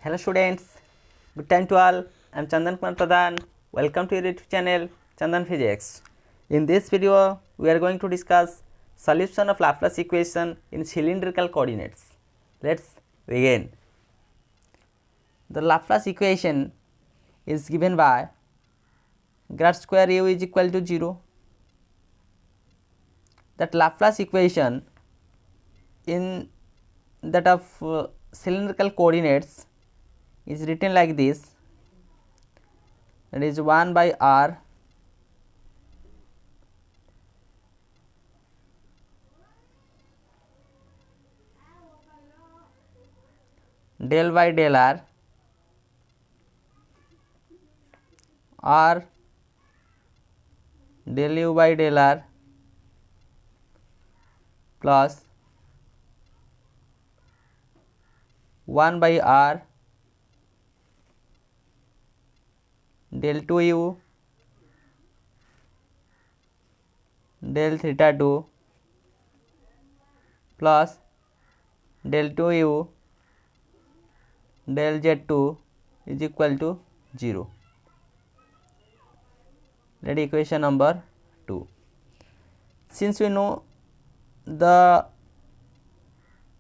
Hello students, good time to all. I am Chandan Kumar Pradhan. Welcome to your YouTube channel Chandan Physics. In this video, we are going to discuss solution of Laplace equation in cylindrical coordinates. Let's begin. The Laplace equation is given by grad square u is equal to 0. That Laplace equation in that of cylindrical coordinates is written like this, that is 1 by r del by del r del u by del r plus 1 by r del 2u del theta 2 plus del 2u del z2 is equal to 0. That is equation number 2. Since we know the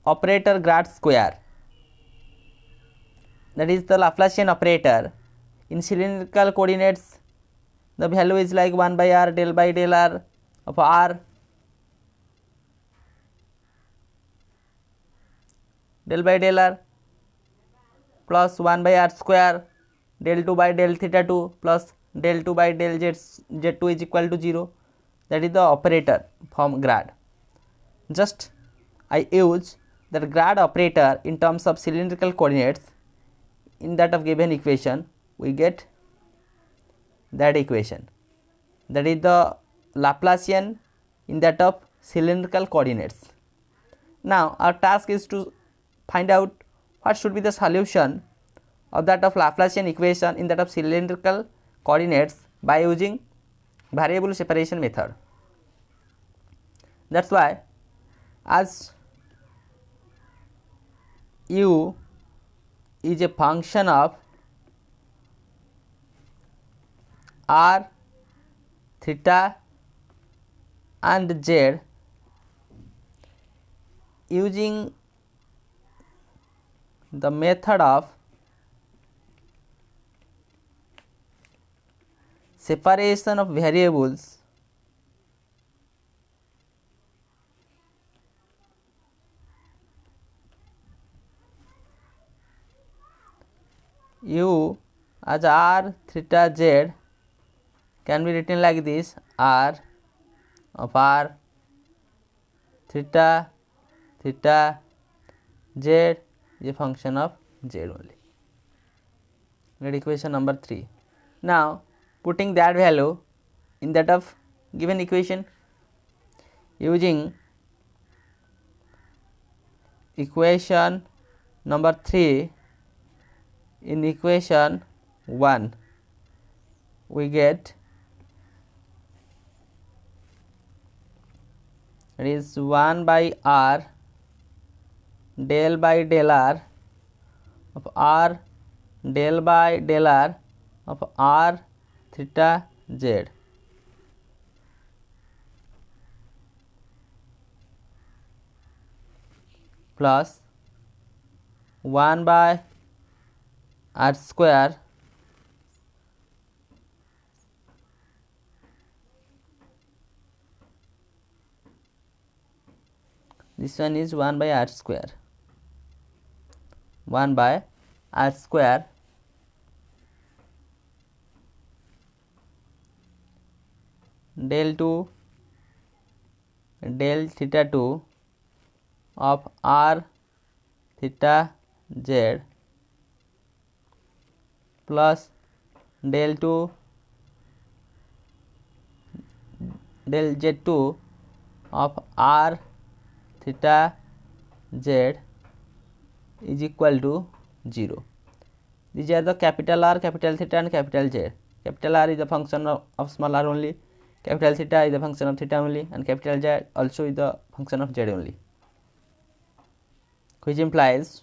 operator grad square, that is the Laplacian operator in cylindrical coordinates, the value is like 1 by r del by del r of r del by del r plus 1 by r square del 2 by del theta 2 plus del 2 by del z2 is equal to 0. That is the operator from grad. Just I use that grad operator in terms of cylindrical coordinates. In that of given equation, we get that equation, that is the Laplacian in that of cylindrical coordinates. Now our task is to find out what should be the solution of that of Laplacian equation in that of cylindrical coordinates by using variable separation method. That's why, as u is a function of r, theta and z, using the method of separation of variables, u as r, theta, z can be written like this: r of r, theta, theta, z is a function of z only. That equation number 3. Now putting that value in that of given equation, using equation number 3 in equation 1, we get, it is 1 by r del by del r of r del by del r of r theta z plus 1 by r square this one is 1 by r square, 1 by r square del 2 del theta 2 of r theta z plus del 2 del z2 of r theta z is equal to 0. These are the capital R, capital theta and capital Z. Capital R is a function of small r only, capital theta is a function of theta only, and capital Z also is the function of Z only, which implies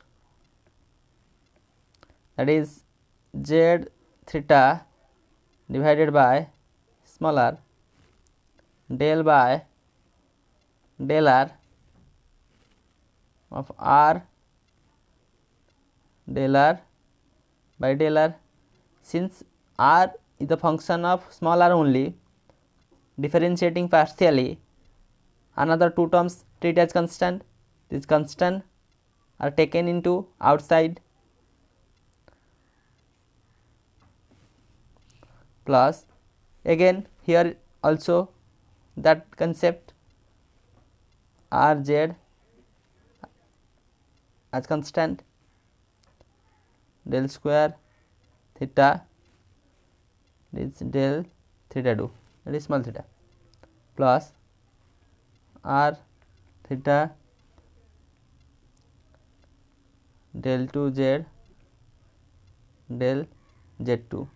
that is z theta divided by small r del by del r of r del r by del r. Since r is the function of small r only, differentiating partially, another two terms treat as constant. These constant are taken into outside, plus again here also that concept rz as constant, del square theta, this del theta 2, that is small theta, plus r theta del 2 z del z2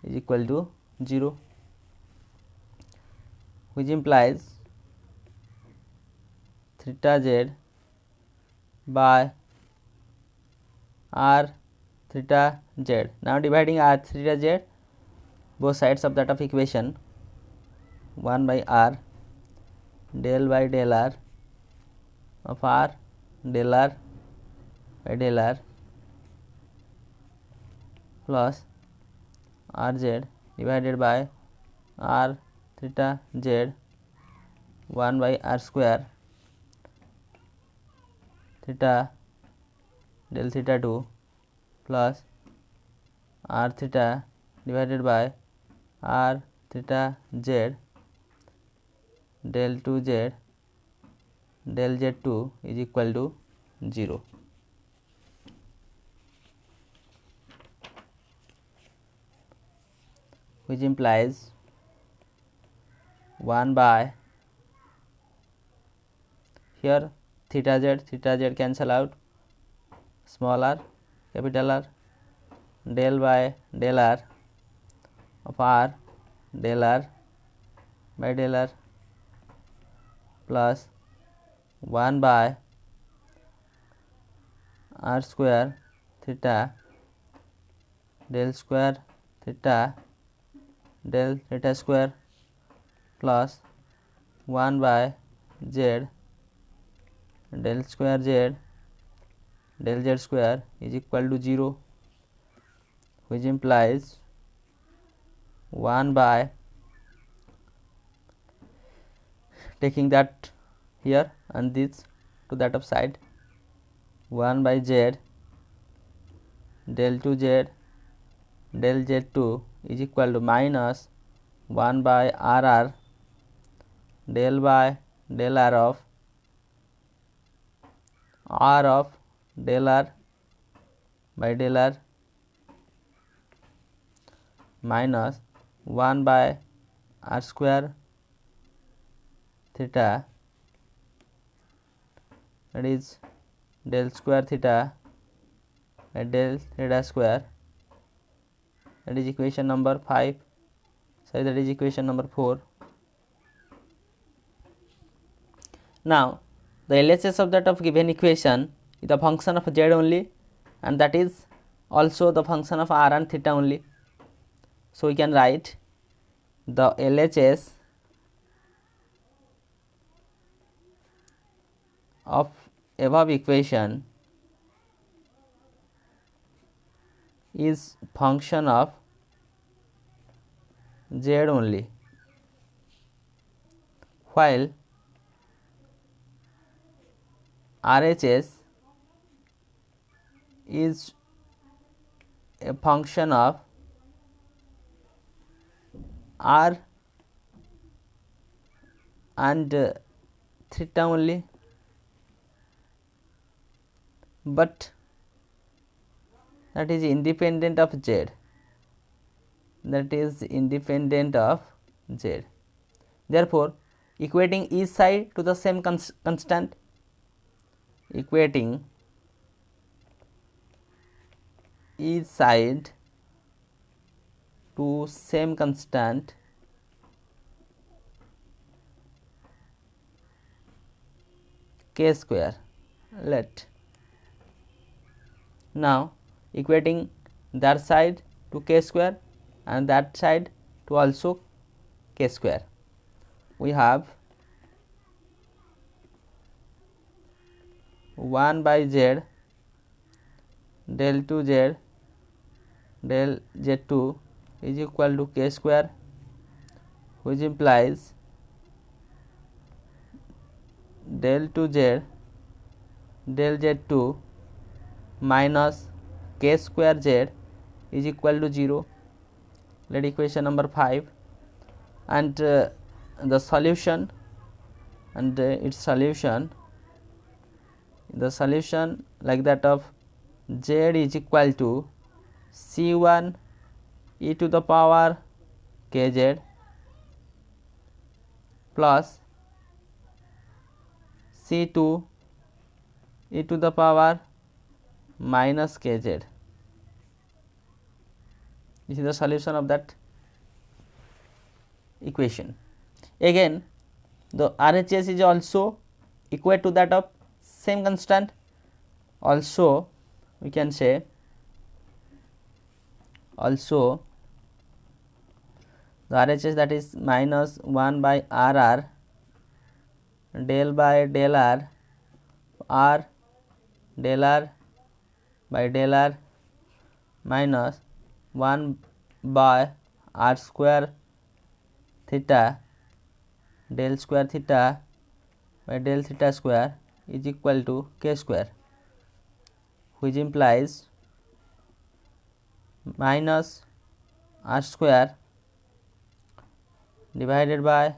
is equal to 0, which implies theta z by r theta z. Now dividing r theta z both sides of that of equation, 1 by r del by del r of r del r by del r plus rz divided by r theta z 1 by r square theta del theta 2 plus r theta divided by r theta z del 2 z del z2 is equal to 0. Which implies 1 by, here theta z cancel out, small r capital R del by del r of r del r by del r plus 1 by r square theta del square theta del theta square plus 1 by z del square z del z square is equal to 0, which implies 1 by, taking that here and this to that of side, 1 by z del 2 z del z2 is equal to minus 1 by rr del by del r of del r by del r minus 1 by r square theta, that is del square theta by del theta square, that is equation number 5, sorry, that is equation number 4. Now the LHS of that of given equation is the function of z only, and that is also the function of r and theta only. So we can write the LHS of above equation is function of z only, while RHS is a function of r and theta only, but that is independent of z, that is independent of z. Therefore equating each side to the same constant, equating each side to same constant, k square, let now equating that side to k square and that side to also k square. We have 1 by z del 2z del z2 is equal to k square, which implies del 2z del z2 minus k square z is equal to 0. Let equation number 5, and the solution, and its solution, the solution like that of z is equal to c1 e to the power kz plus c2 e to the power minus kz. This is the solution of that equation. Again, the RHS is also equal to that of same constant. Also we can say also the RHS, that is minus 1 by RR del by del R, R del R by del R minus 1 by R square theta del square theta by del theta square is equal to k square, which implies minus R square divided by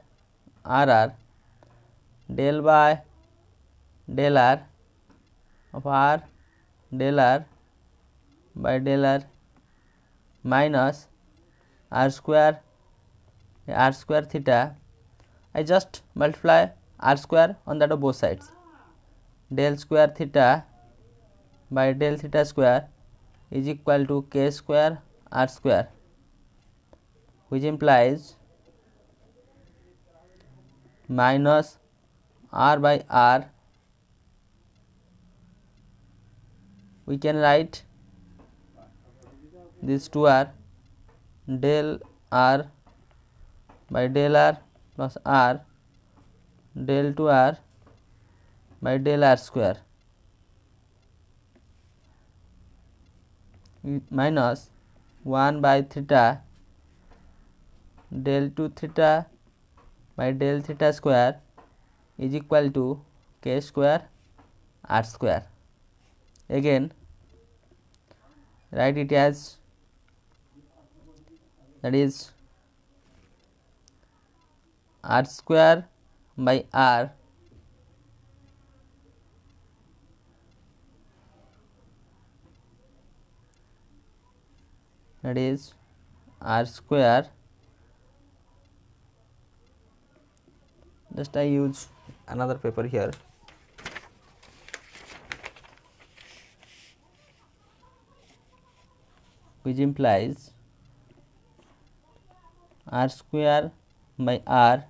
RR del by del R of R del R by del R minus R square theta. I just multiply R square on that of both sides, del square theta by del theta square is equal to k square R square, which implies minus R by R. We can write these two are del R by del R plus R del 2R by del R square minus 1 by theta del 2 theta by del theta square is equal to k square R square. Again write it as, that is R square by R that is R square, just I use another paper here, which implies R square by R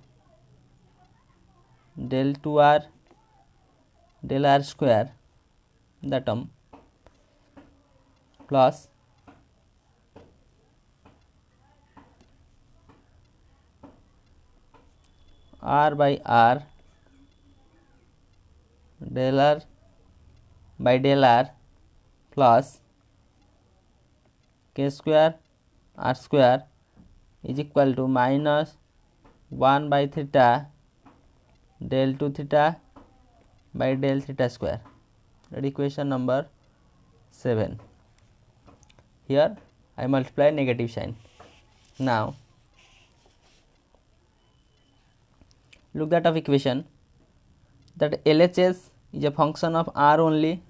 del 2R del R square, that term, plus R by R del R by del R plus k square R square is equal to minus 1 by theta del 2 theta by del theta square. That equation number 7. Here I multiply negative sign. Now look that of equation, that LHS is a function of R only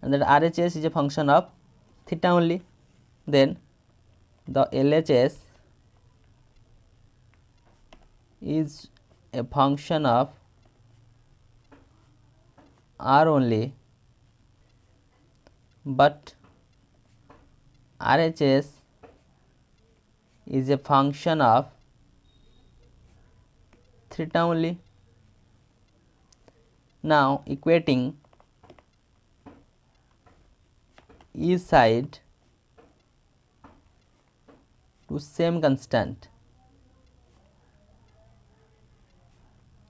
and that RHS is a function of theta only. Then the LHS is a function of R only, but RHS is a function of theta only. Now equating each side to same constant,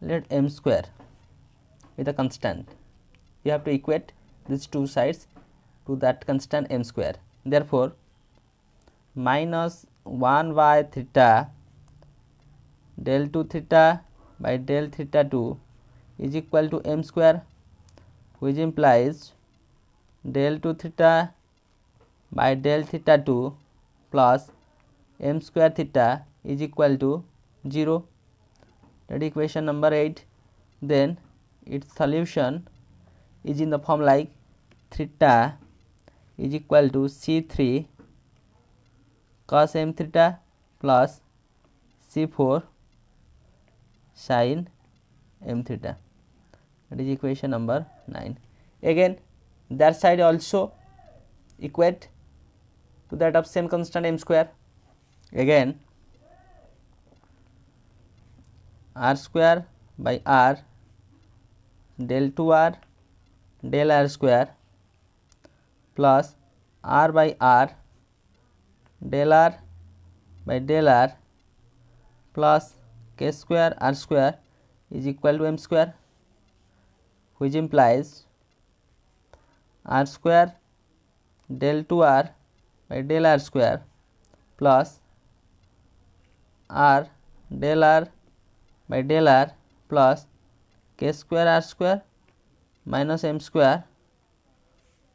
let m square with a constant, you have to equate these two sides to that constant m square. Therefore, minus 1 by theta del 2 theta by del theta 2 is equal to m square, which implies del 2 theta by del theta 2 plus m square theta is equal to 0. That is equation number 8. Then its solution is in the form like theta is equal to c3 cos m theta plus c4 sin m theta. That is equation number 9. Again, that side also equate to that of same constant m square. Again, r square by r del 2r del r square plus r by r del r by del r plus k square r square is equal to m square, which implies r square del 2r by del r square plus r del r by del r plus k square r square minus m square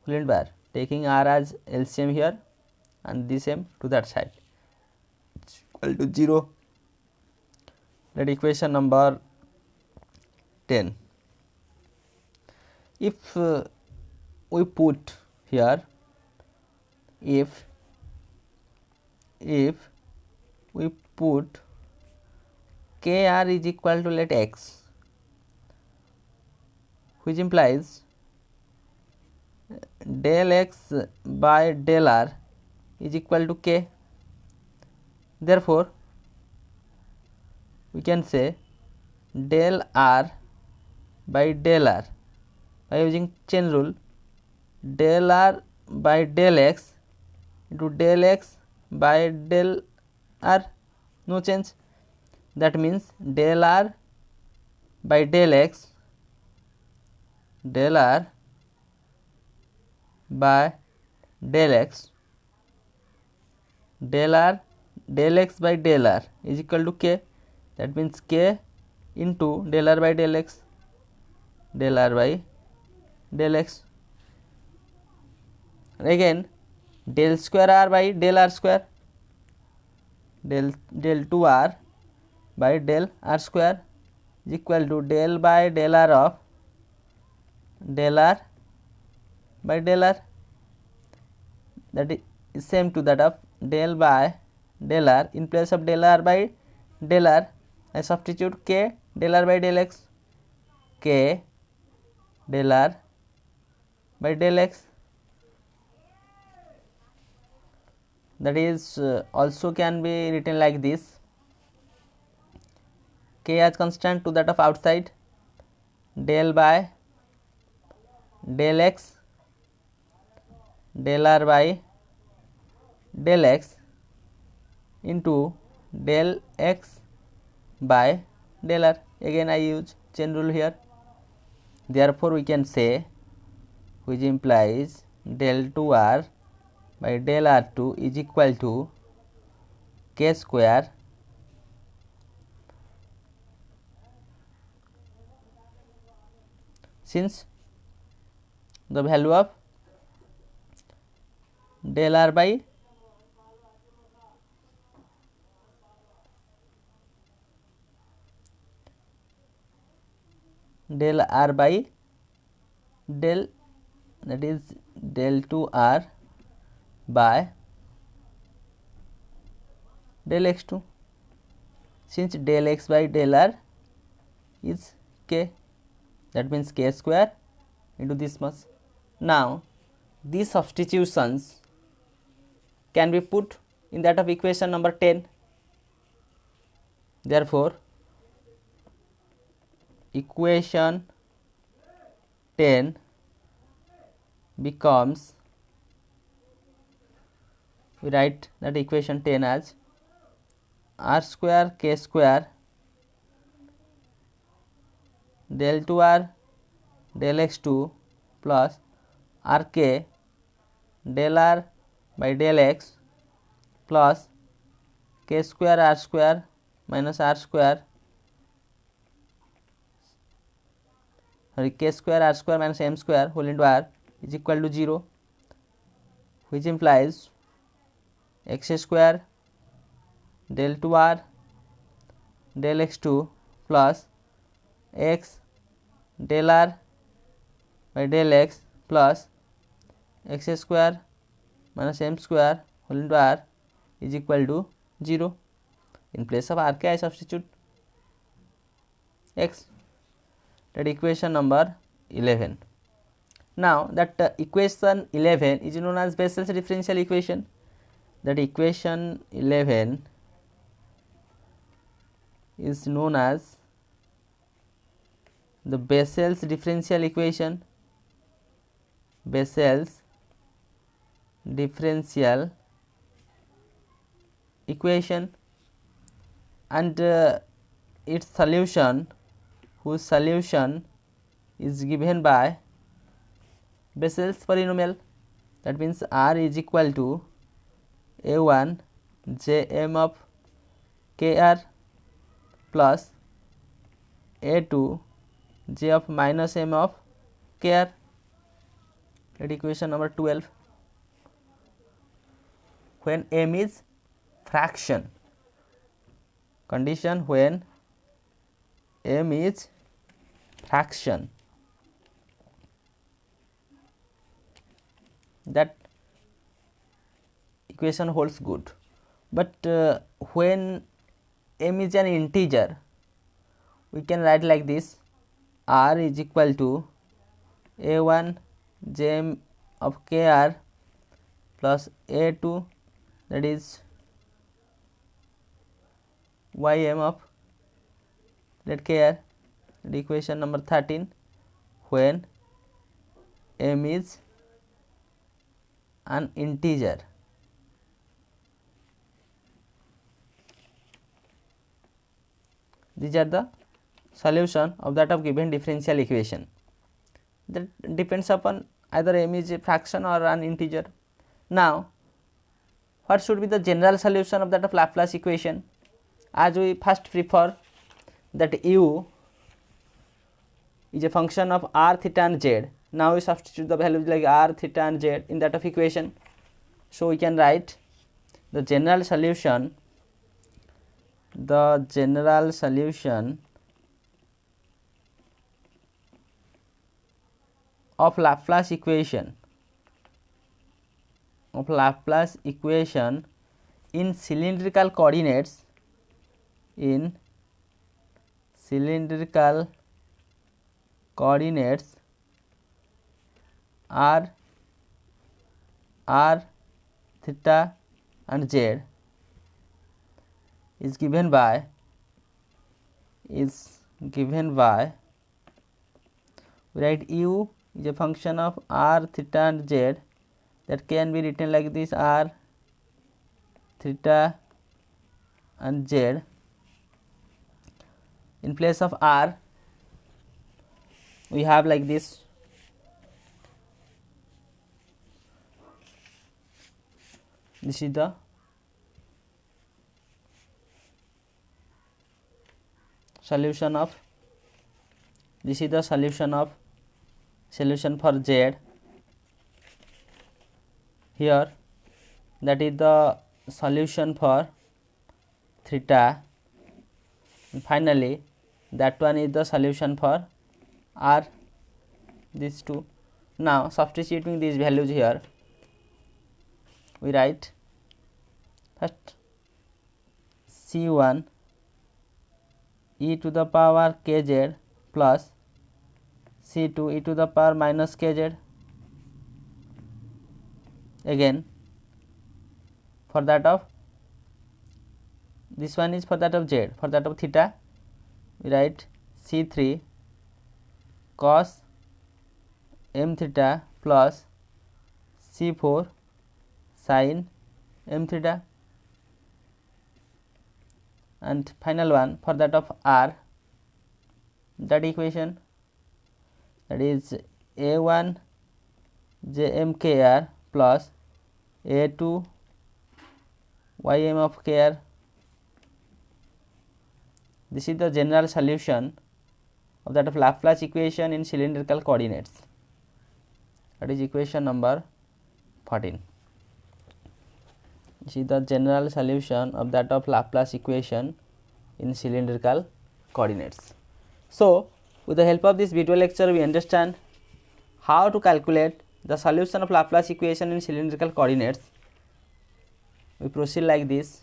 whole entire, taking r as LCM here and this m to that side, it's equal to 0. That equation number 10. If we put here, if we put kr is equal to let x, which implies del x by del r is equal to k. Therefore, we can say del r by del r by using chain rule, del r by del x into del x by del r, no change. That means del r by del x, del r by del x, del r del x by del r is equal to k. That means k into del r by del x, del r by del x. And again, del square r by del r square, del 2r by del r square is equal to del by del r of del r by del r, that is same to that of del by del r. In place of del r by del r, I substitute k del r by del x, k del r by del x. That is also can be written like this, k as constant to that of outside, del by del x, del r by del x into del x by del r. Again I use chain rule here. Therefore, we can say, which implies del 2r by del r2 is equal to k square since the value of del r by del r by del, that is del 2r by del x2, since del x by del r is k, that means k square into this much. Now, these substitutions can be put in that of equation number 10. Therefore, equation 10 becomes, we write that equation 10 as r square k square del 2r del x2 plus rk del r by del x plus k square r square minus r square, sorry, k square r square minus m square whole into r is equal to 0, which implies x square del 2r del x2 plus x del r by del x plus x square minus m square whole into r is equal to 0. In place of rk I substitute x. That equation number 11. Now that equation 11 is known as Bessel's differential equation. That equation 11 is known as the Bessel's differential equation. Bessel's differential equation, and its solution, whose solution is given by Bessel's polynomial. That means r is equal to a1 jm of kr plus a2 j of minus m of kr. That equation number 12. When m is fraction, condition when m is fraction, that equation holds good. But when m is an integer, we can write like this: r is equal to a1 jm of kr plus a2, that is ym of let kr. The equation number 13. When m is an integer, these are the solution of that of given differential equation. That depends upon either m is a fraction or an integer. Now what should be the general solution of that of Laplace equation? As we first prefer that u is a function of r, theta and z. Now we substitute the values like r, theta and z in that of equation. So we can write the general solution, of Laplace equation in cylindrical coordinates, r, theta and z is given by we write u is a function of r, theta and z, that can be written like this: r, theta and z. In place of r we have like this: this is the solution for z. Here that is the solution for theta, and finally that one is the solution for r, these two. Now substituting these values here, we write first c1 e to the power kz plus c2 e to the power minus kz. Again for that of this one is for that of z. For that of theta we write c3 cos m theta plus c4 sin m theta. and final one for that of r, that equation, that is a1 jm_kr plus a2 ym of kr. This is the general solution of that of Laplace equation in cylindrical coordinates. That is equation number 14. This is the general solution of that of Laplace equation in cylindrical coordinates. So, with the help of this video lecture, we understand how to calculate the solution of Laplace equation in cylindrical coordinates. We proceed like this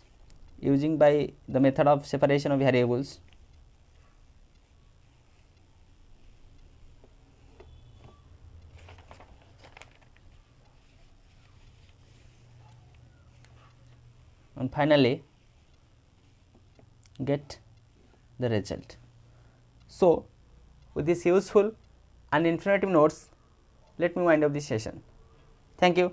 using by the method of separation of variables. And finally get the result. So, with this useful and informative notes, let me wind up this session. Thank you.